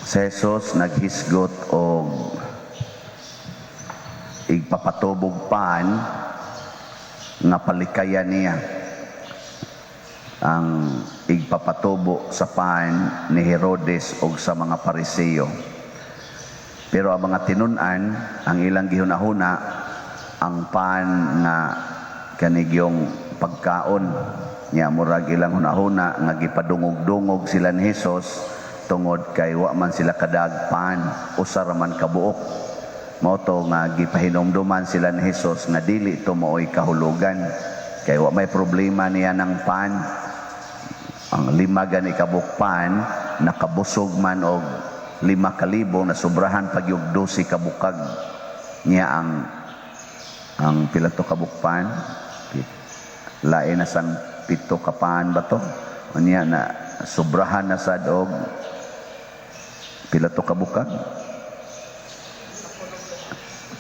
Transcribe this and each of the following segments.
Si Jesus naghisgot og igpapatubog paan nga palikayan niya ang igpapatubo sa paan ni Herodes og sa mga Pariseo. Pero ang mga tinun-an, ang ilang gihunahuna, ang paan nga kanigyong pagkaon niya, murag ilang hunahuna nga gipadungog-dungog sila ni Jesus tungod kay wa man sila kadag paan, usara man kabuok. Mao to nga gipahinomduman sila ni Jesus nga dili to mooy kahulugan kay wa may problema niya ng paan. Ang 5 gani kabuk paan nakabusog man og 5,000 na sobrahan pag yung 12 kabukag niya ang pila to kabuk paan, lain na sang 7 ka paan ba to niya na sobrahan na sad og pila to kabukag,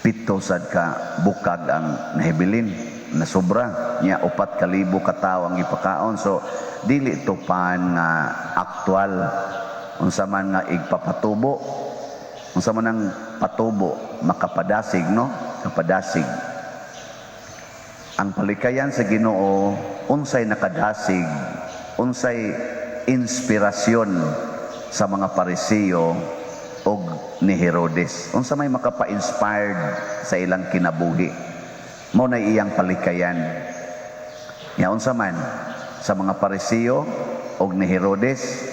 7 sad ka bukag ang nahibilin na sobra niya 4,000 ka tawo ang ipakaon. So dili to paan nga aktual unsa man nga igpapatubo, unsa man ang patubo makapadasig, no, kapadasig. Ang palikayan sa Ginoo unsay nakadasig, unsay inspirasyon sa mga Pariseo og ni Herodes, unsa may makapa-inspired sa ilang kinabuhi, mao na iyang palikayan. Ya unsa man sa mga Pariseo og ni Herodes,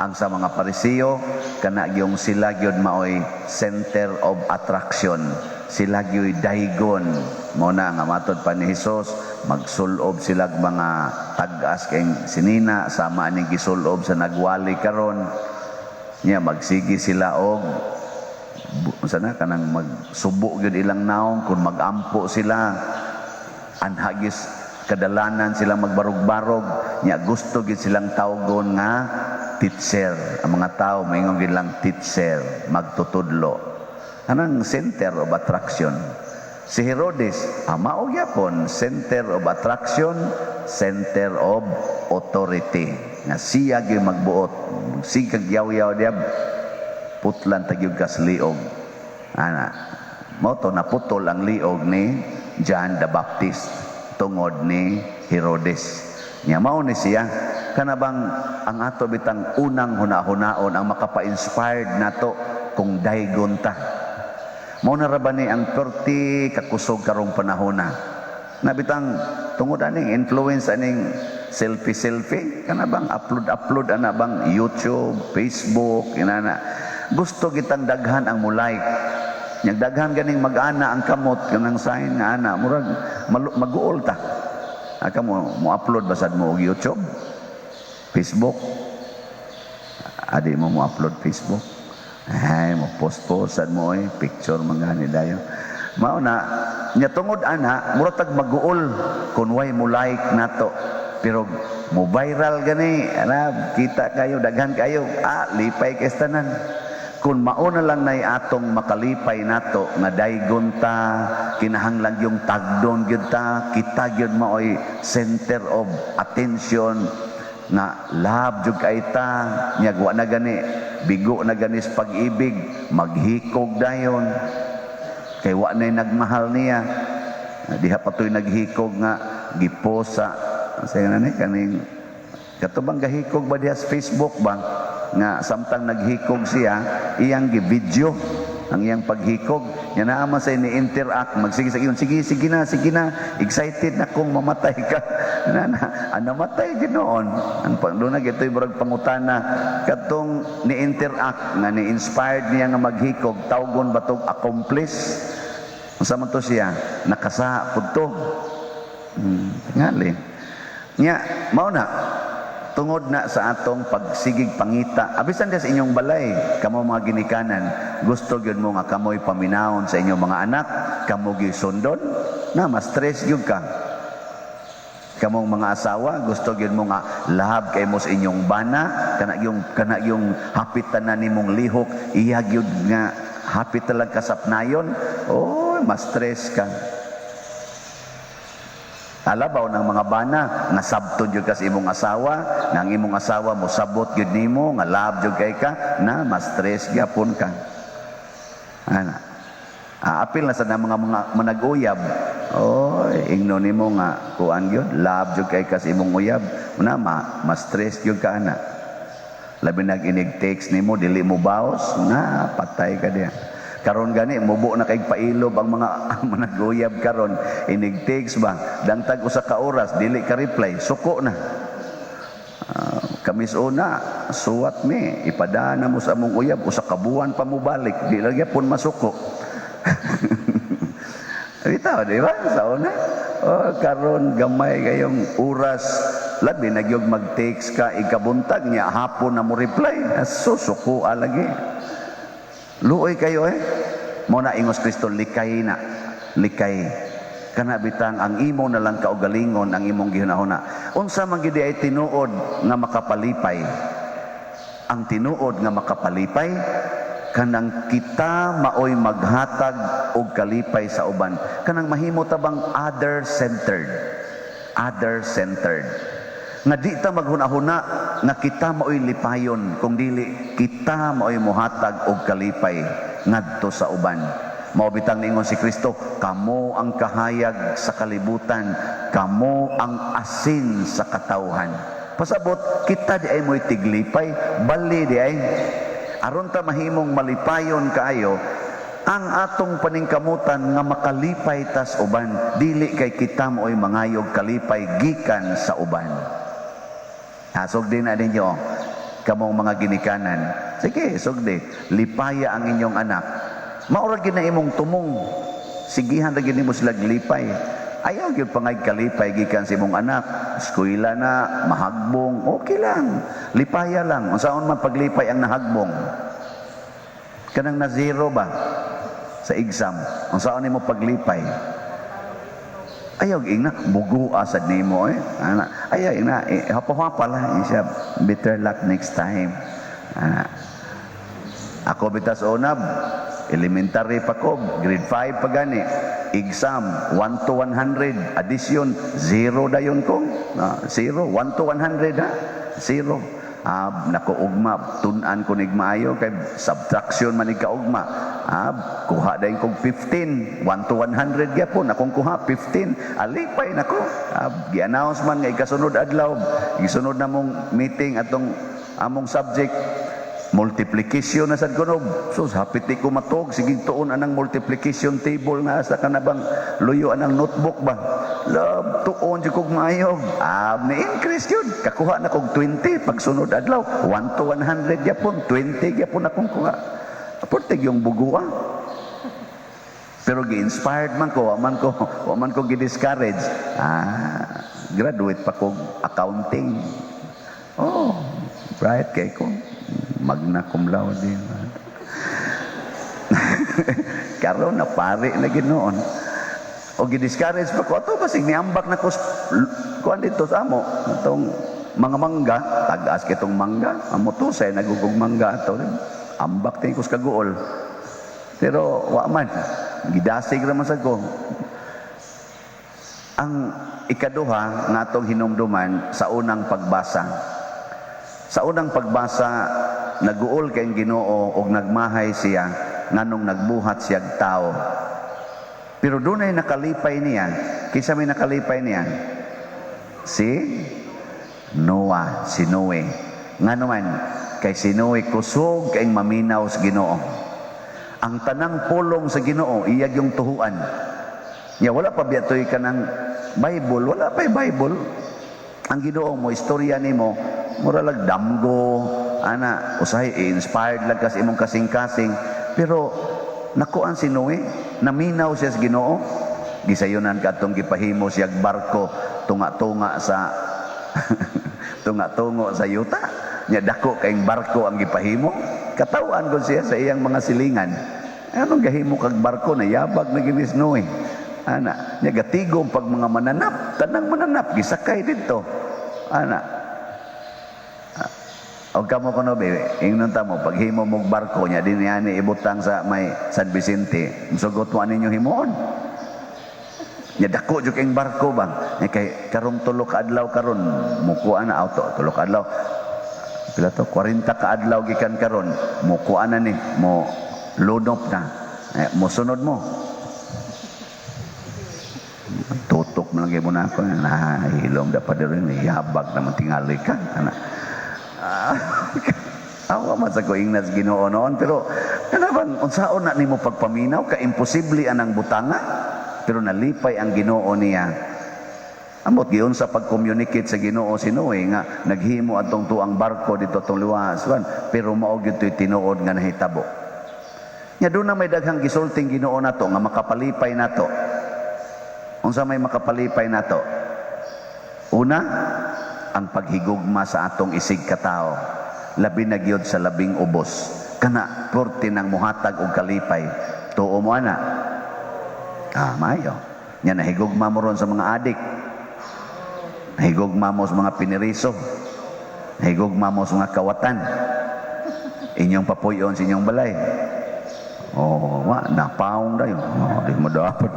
ang sa mga Pariseo kana gyung sila gyud maoy center of attraction, sila gyud daygon. Mao na nga matod pa ni Hesus, magsulob sila mga tag-as kay sinina sama ning gisulob sa nagwali karon niya, magsigi sila og unsa na kanang magsubo gyud ilang naong kung magampo sila, anhagis kadalanan sila magbarog-barog niya, gusto gyud silang tawgon nga teacher. Ang mga tao maingon gyud lang teacher, magtutudlo, anang center of attraction. Si Herodes mao gyapon center of attraction, center of authority, nga siya gyud magbuot, sigag yaw-yaw diab putlan tagyog kas liog ana. Mao to naputol ang liog ni John the Baptist tungod ni Herodes. Nya mao ni siya kanabang ang ato bitang unang hunahunaon ang makapa-inspired nato kung daygon ta. Mao na ra ba ni ang perti kakusog karong panahon na bitang tungod aning influence aning selfie kanabang upload ana bang YouTube, Facebook, inana gusto kitang daghan ang mulike, nya daghan ganing mag-ana ang kamot kanang sign nga ana murag mag-uol ta. Aka mo upload basad mo og YouTube, Facebook, adi mo upload Facebook, ay mo post mo picture mangani dayon. Mao na nya tungod ana murag tag mag-uol kun way mo like nato, pero mo viral gani ana kita kayo daghan kayo lipay kay tanan. Kung mauna lang na atong makalipay nato nga daygon ta, kinahanglan yung tagdon gyud ta, kita gyud maoy center of attention nga love jud kay ta, nya wa na gani bigo na gani sa pag-ibig, maghikog dayon kay wa nay nagmahal niya. Diha patoy naghikog nga giposa sa nani kaning katubang gahikog ba diha sa Facebook ba nga samtang naghikog siya iyang gi-video ang iyang paghikog nya naama sa ni interact magsige sa iyon, sige na excited na kung mamatay ka na namatay ginoon ang pangduna gitoy murag pangutana katong ni interact nga ni inspired niya nga maghikog tawgon batog accomplice unsa man to siya nakasa pud to ngali nya mao na tungod na sa atong pagsigig pangita abisan sa inyong balay kamo mga ginikanan gusto gyud mo nga kamoy paminawon sa inyong mga anak, kamo gyud sundon na mas stress gyud ka. Kamong mga asawa gusto gyud mo nga lahab kay mo sa inyong bana, kana yung hapitan na nimong lihok iya gyud nga hapit talag kasapnayon, mas stress ka. Alabaw ng mga bana nga sabton jud ka sa imong asawa, nga ang imong asawa mo sabot jud nimo nga love jud kay ka, na ma-stress gyapon ka. Ana. Apil na sa mga manag-uyab. Oy, ingno nimo nga kuan gyud, love jud kay ka sa imong uyab, na ma-stress jud ka ana. Labi nag-inig text nimo dili mo baos, na patay ka diya. Karon gani mubo na kay pailob ang mga managuyab karon, inig text ba dangtag usa ka oras dili ka reply, suko na. Kamis una suwat mi ipadana mo sa among uyab, usa ka buwan pa mo balik, di lang gyapon masuko. Bitaw di ba sa una? Karon gamay kayong oras, labi nagyog mag-text ka ikabuntag niya hapon na mo reply, susuko lagi. Luoy kayo mo na ingos Kristo, likay na, likay. Kana bitang ang imo na lang kaugalingon ang imong gihunahuna. Unsa man gid ay tinuod nga makapalipay? Ang tinuod nga makapalipay kanang kita maoy maghatag og kalipay sa uban. Kanang mahimo tabang other-centered. Other-centered. Nga di ta maghunahuna nga kita maoy lipayon, kung dili kita maoy muhatag og kalipay ngadto sa uban. Mao bitang ningon si Kristo, kamo ang kahayag sa kalibutan, kamo ang asin sa katawhan. Pasabot kita di ay moy tiglipay, bali di ay aron ta mahimong malipayon kaayo ang atong paningkamutan nga makalipay tas uban, dili kay kita maoy mangayog kalipay gikan sa uban. Sugdi na ninyo, kamong mga ginikanan. Sige, sugdi. Lipaya ang inyong anak. Maurag na imong tumong. Sigihan na mo sila lipay. Ayaw yun pangay kalipay gikan sa imong anak. Eskwela na, mahagbong, okay lang. Lipaya lang. Unsaon man paglipay ang nahagbong? Kanang na zero ba sa exam? Unsaon nimo paglipay? Ayaw ina bugu asad nimo ana ayaw ina hapa-hapa lang siya, better luck next time. Ako bitas unab elementary pa ko, grade 5 pa gani, exam 1 to 100, addition 0 dayon ko, 0, 1 to 100 ha, 0. Nakuugma, tunan ko nigmaayo kay subtraction man ikaugma. Kuha dayon kog 15, 1 to 100 gyapon akong kuha 15. Alipay nako. Gi-announce man nga ikasunod adlaw, gisunod na mong meeting atong among subject multiplication na sad kunog. So hapit di ko matog, sige tuon anang multiplication table nga sa kanabang luyo anang notebook ba. Love tuon jud kog maayo. Ni increase yun. Kakuha na kog 20 pagsunod adlaw. 1 to 100 gyapon, 20 gyapon akong kuha. Aportig yung buguan. Pero gi-inspired man ko, wa man ko gi-discourage. Graduate pa kog accounting. Bright kay ko. Magna cum laude. Karon na pare na ginoon. O gi-discourage pa ko ato basig niambak na ko kuan dito sa amo atong mga mangga, tagas kitong mangga. Amo to say nagugog mangga ato. Ambak tay ko sa kaguol. Pero wa man gidasig ra man sad ko. Ang ikaduha nga atong hinumduman sa unang pagbasa. Sa unang pagbasa, naguol kay Ginoo og nagmahay siya nganong nagbuhat siya tao. Pero dunay nakalipay niya. Kinsa may nakalipay niya? Si Noah, si Noe. Ngano man kay si Noe kusog kay maminaw sa Ginoo. Ang tanang pulong sa Ginoo iyag yung tuhuan. Ya wala pa biyatoy ka ng Bible, wala pa Bible. Ang Ginoo mo istorya nimo mura lag damgo ana usahay inspired lang kasi imong kasing-kasing, pero nakuan si Noe, naminaw siya sa Ginoo. Gisayonan kadtong gipahimo siya barko tunga-tunga sa tunga-tungo sa yuta. Nya dako kay barko ang gipahimo. Katawan gud siya sa iyang mga silingan. Anong gahimo kag barko na yabag na ginis Noe? Ana, nya gatigom pag mga mananap, tanang mananap gisakay didto. Ana, o kamo kuno be, ingnon ta mo paghimo mog barko nya dinhi ani ibutang sa may San Vicente. Musugot mo aninyo himoon. Nya dako jud kay barko bang. Kay karong tulo ka adlaw karon mukuha na auto tulo ka adlaw. Pila to 40 ka adlaw gikan karon mukuha na ni mo lunop na. Mo sunod mo. Tutok man lagi mo na ako na hilom dapat rin ihabag naman tingali ka ana. Awa man sa ko ingnas Ginoo noon pero kanabang unsaon na nimo pagpaminaw ka imposible anang butanga pero nalipay ang Ginoo niya. Amot giyon sa pag-communicate sa Ginoo si Noe nga naghimo atong tuang barko dito tong liwaswan pero mao gyud toy tinuod nga nahitabo. Nya doon na may daghang gisulting Ginoo nato nga makapalipay nato. Unsa may makapalipay nato? Una, ang paghigugma sa atong isig katao. Labi na gyud sa labing ubos. Kana porte nang muhatag og kalipay. Tuo mo ana. Mayo. Nya nahigugma mo ron sa mga adik. Nahigugma mo sa mga piniriso. Nahigugma mo sa mga kawatan. Inyong papuyon sa inyong balay. Napaong dayon. Di mo dapat.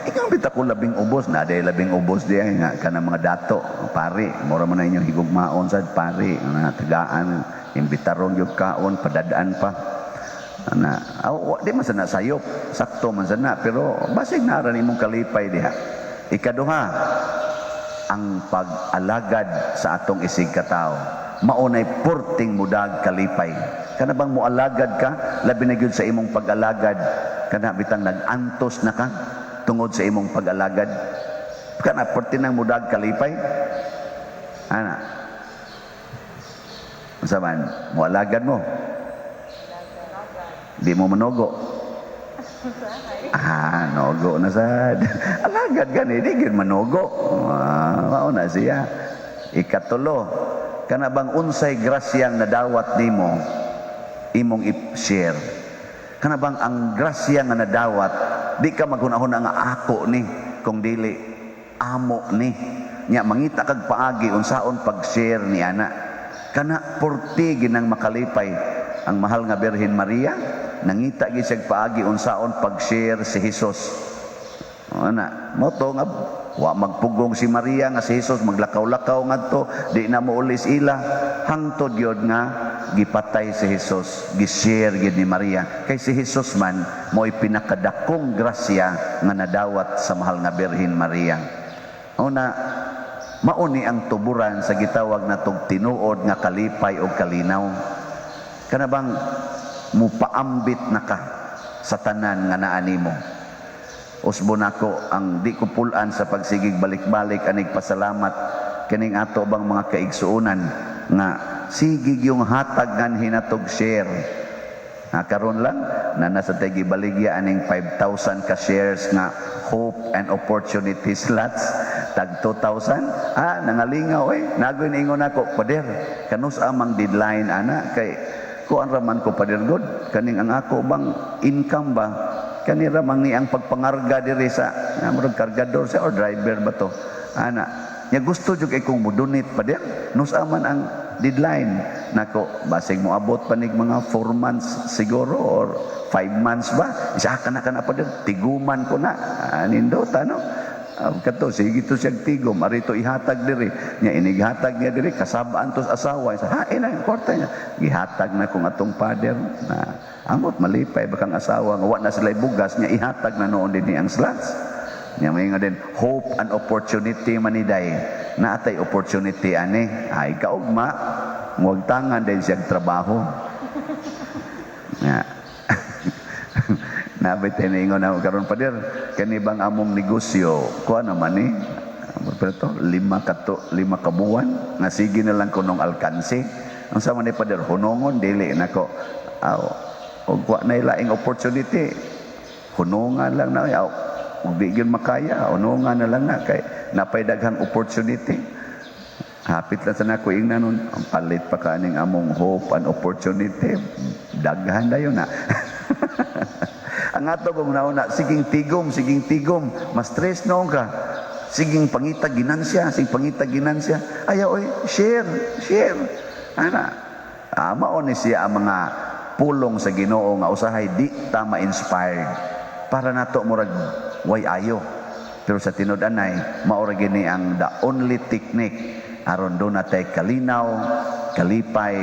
Ikaw bita ko labing ubos na day labing ubos diya nga kana mga dato, pari, mura man na inyong higugmaon sad pari, na tagaan, imbitaron yung kaon, padadaan pa. Di man sana sayop, sakto man sana, pero basig naran imong kalipay diha. Ikaduha, ang pag-alagad sa atong isig katao. Maunay porting mudag kalipay. Kana bang mualagad ka, labi na gyud sa imong pag-alagad, kana bitang nag-antos na ka tungod sa imong pag-alagad. Kana porting nang mudag kalipay. Ana. Unsa man mualagad mo? Di mo manogo. Nogo na sad. Alagad gani di gyud manogo. Mao na siya. Ikatulo, kana bang unsay grasyang nadawat nimo imong i-share. Kana bang ang grasya nga nadawat di ka maghunahuna nga ako ni kung dili amo ni. Nya mangita kag paagi unsaon pag-share ni ana. Kana porti ginang makalipay ang mahal nga Birhen Maria nangita gyud siya paagi unsaon pag-share si Hesus. Ana, mo to nga wa magpugong si Maria nga si Hesus maglakaw-lakaw ngadto di na mo ulis ila hangtod gyud nga gipatay si Hesus, gi-share gyud ni Maria kay si Hesus man mo'y pinakadakong grasya nga nadawat sa mahal nga Birhen Maria. Una, mauni ang tuburan sa gitawag natong tinuod nga kalipay o kalinaw. Kana bang mupaambit na ka sa tanan nga naa nimo. Usbo nako ang di ko pulan sa pagsigig balik-balik anig pasalamat kining ato bang mga kaigsuonan nga sigig yung hatag ngan hinatog share. Karon lang na nasa tay gibaligya aning 5,000 ka shares nga Hope and Opportunity slots tag 2,000. Nangalingaw nagoy ingon ako pader kanus amang deadline ana kay kuan raman ko pader god kaning ang ako bang income ba kanira mang ni ang pagpangarga diri sa murag kargador sa or driver ba to ana nya gusto jud kay kong mudunit pa der nus aman ang deadline nako basig mo abot panig mga 4 months siguro or 5 months ba isa ka na pa der tiguman ko na nindot ano kato sige to siya tigom arito ihatag diri nya inighatag niya diri kasabaan tos asawa sa hain na kwarta niya gihatag na kung atong father na amot malipay bakang asawa nga wa na sila bugas nya ihatag na noon din ang slots nya may nga din hope and opportunity maniday na atay opportunity ani ay kaugma huwag tangan din siyang trabaho nya nabit ingon na karon pader kani bang among negosyo kuha naman ni pero 5 ka buwan nga sige na lang kunong alkanse ang sama ni pader hunongon dili nako og kuha na ilaing opportunity hunongan lang na ug di gyud makaya hunongan na lang na kay napay daghang opportunity hapit lang sa nako ingnan nun ang palit pa kaning among hope and opportunity daghan dayon na ang ato kung nauna, siging tigom, mas stress noon ka. Siging pangitag ginansya, ayaw share. Ana, maon ni siya ang mga pulong sa Ginoo nga usahay di ta ma-inspired. Para nato murag way ayo. Pero sa tinud-anay, mao ra gini ang the only technique aron do natay kalinaw, kalipay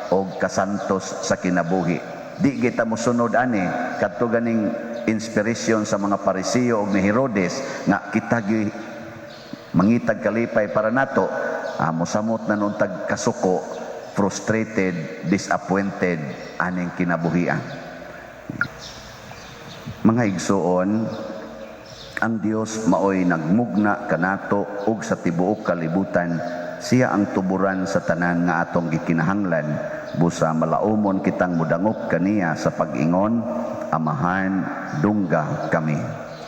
o kasantos sa kinabuhi. Di kita mosunod ani kadto ganing inspirasyon sa mga Pariseo og ni Herodes nga kita gi mangitag kalipay para nato, mosamot na nun tag kasuko, frustrated, disappointed aning kinabuhian. Mga igsuon, ang Dios maoy nagmugna kanato ug sa tibuok kalibutan. Siya ang tuburan sa tanan nga atong gikinahanglan, busa malaumon kitang mudangop kaniya sa pag-ingon, Amahan, dungga kami.